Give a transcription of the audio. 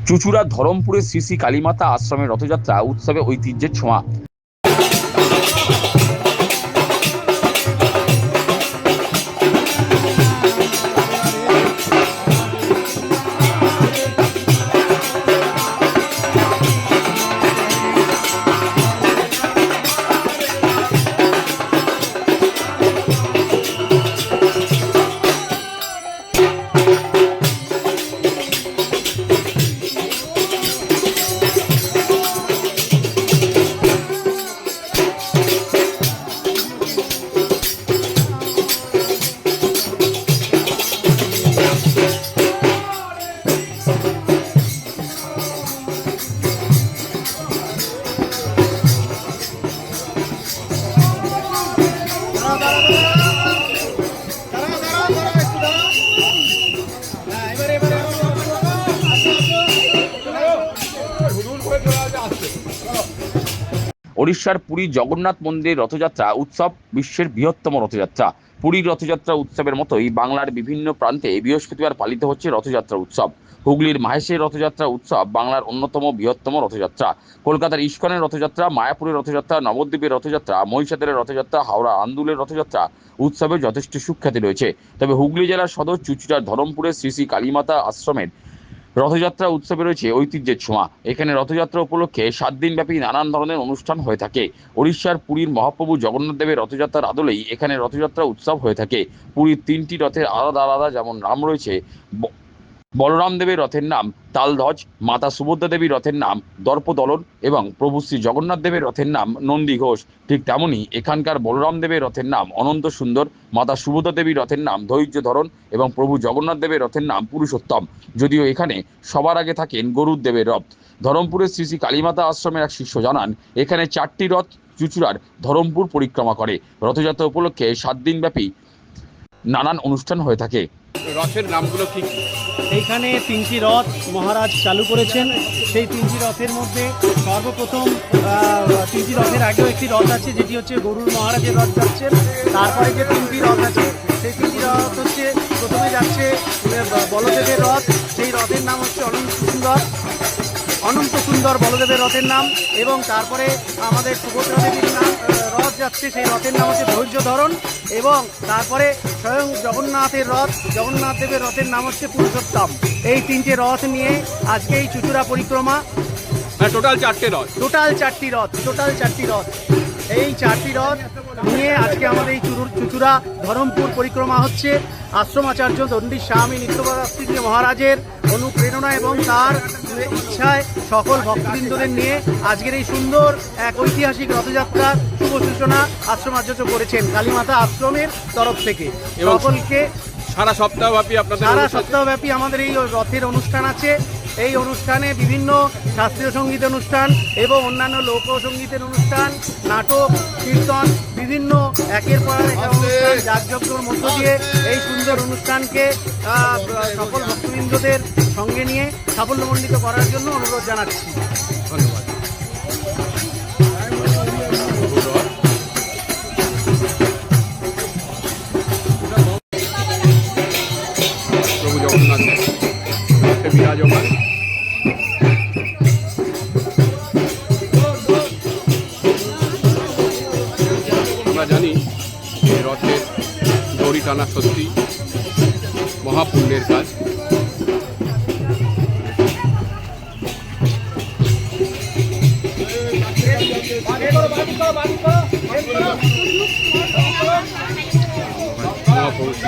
চুঁচুড়ার ধরমপুরের শ্রী শ্রী কালীমাতা আশ্রমের রথযাত্রা উৎসবে ঐতিহ্যের ছোঁয়া। ওড়িশার পুরী জগন্নাথ মন্দিরের রথযাত্রা উৎসব বিশ্বের বৃহত্তম রথযাত্রা। পুরীর রথযাত্রা উৎসবের মতোই বাংলার বিভিন্ন প্রান্তে বৃহস্পতিবার পালিত হচ্ছে রথযাত্রা উৎসব। হুগলির মাহেশের রথযাত্রা উৎসব বাংলার অন্যতম বৃহত্তম রথযাত্রা। কলকাতার ইস্কনের রথযাত্রা, মায়াপুরের রথযাত্রা, নবদ্বীপের রথযাত্রা, মহিষাদলের রথযাত্রা, হাওড়া আন্দুলের রথযাত্রা উৎসবে যথেষ্ট সুখ্যাতি রয়েছে। তবে হুগলি জেলার সদর চুঁচুড়ার ধরমপুরের শ্রী শ্রী কালীমাতা আশ্রমের রথযাত্রা উৎসবে রয়েছে ঐতিহ্যের ছোঁয়া। এখানে রথযাত্রা উপলক্ষে 7 দিনব্যাপী নানান ধরনের অনুষ্ঠান হয়ে থাকে। ওড়িশার পুরীর মহাপ্রভু জগন্নাথ দেবের রথযাত্রার আদলেই এখানে রথযাত্রা উৎসব হয়ে থাকে। পুরীর 3টি রথের আলাদা আলাদা যেমন নাম রয়েছে। বলরাম দেবের রথের নাম তালধ্বজ, মাতা সুভদ্রা দেবীর রথের নাম দর্পদলন এবং প্রভু শ্রী জগন্নাথ দেবের রথের নাম নন্দী ঘোষ। ঠিক তেমনই এখানকার বলরাম দেবের রথের নাম অনন্ত সুন্দর, মাতা সুভদ্রা দেবীর রথের নাম ধৈর্য ধরন এবং প্রভু জগন্নাথ দেবের রথের নাম পুরুষোত্তম। যদিও এখানে সবার আগে থাকেন গরুর দেবের রথ। ধরমপুরের শ্রী শ্রী কালীমাতা আশ্রমের এক শিষ্য জানান, এখানে 4টি রথ চুঁচুড়ার ধরমপুর পরিক্রমা করে। রথযাত্রা উপলক্ষে 7 দিনব্যাপী নানান অনুষ্ঠান হয়ে থাকে। রথের নামগুলো কি? এইখানে 3টি রথ মহারাজ চালু করেছেন। সেই 3টি রথের মধ্যে সর্বপ্রথম 3টি রথের আগেও একটি রথ আছে, যেটি হচ্ছে গরুর মহারাজের রথ যাচ্ছেন। তারপরে যে 3টি রথ আছে সেই 3টি রথ হচ্ছে, প্রথমে যাচ্ছে বলদেবের রথ। সেই রথের নাম হচ্ছে অনন্ত সুন্দর বলদেবের রথের নাম। এবং তারপরে আমাদের সুভদ্রা দেবীর নাম রথ যাচ্ছে, সেই রথের নাম হচ্ছে ধৈর্য ধরন। এবং তারপরে স্বয়ং জগন্নাথের রথ, জগন্নাথ দেবের রথের নাম হচ্ছে পুরুষোত্তম। এই 3টে রথ নিয়ে আজকে এই চুঁচুড়া পরিক্রমা। টোটাল 4টে রথ। টোটাল 4টি রথ। এই 4টি রথ নিয়ে আজকে আমাদের এই চুঁচুড়া ধরমপুর পরিক্রমা হচ্ছে। আশ্রমাচার্য দণ্ডী স্বামী নিত্যপ্রদাত্রী মহারাজের অনুপ্রেরণা এবং তার ইচ্ছায় সকল ভক্তবৃন্দদের নিয়ে আজকের এই সুন্দর এক ঐতিহাসিক রথযাত্রার শুভ সূচনা আশ্রমাচার্য করেছেন কালীমাতা আশ্রমের তরফ থেকে। সকলকে সারা সপ্তাহব্যাপী আমাদের এই রথের অনুষ্ঠান আছে। এই অনুষ্ঠানে বিভিন্ন শাস্ত্রীয় সঙ্গীত অনুষ্ঠান এবং অন্যান্য লোকসঙ্গীতের অনুষ্ঠান, নাটক, কীর্তন, বিভিন্ন একের পর এক অনুষ্ঠান যাগযজ্ঞর মধ্য দিয়ে এই সুন্দর অনুষ্ঠানকে সকল ভক্তবৃন্দদের সঙ্গে নিয়ে সাফল্যমণ্ডিত করার জন্য অনুরোধ জানাচ্ছি। ধন্যবাদ। প্রভু জগন্নাথ বিরাজমান। আমরা জানি রথের দড়ি টানা সত্যি মহাপুণ্যের কাজ। মহাপুরুষ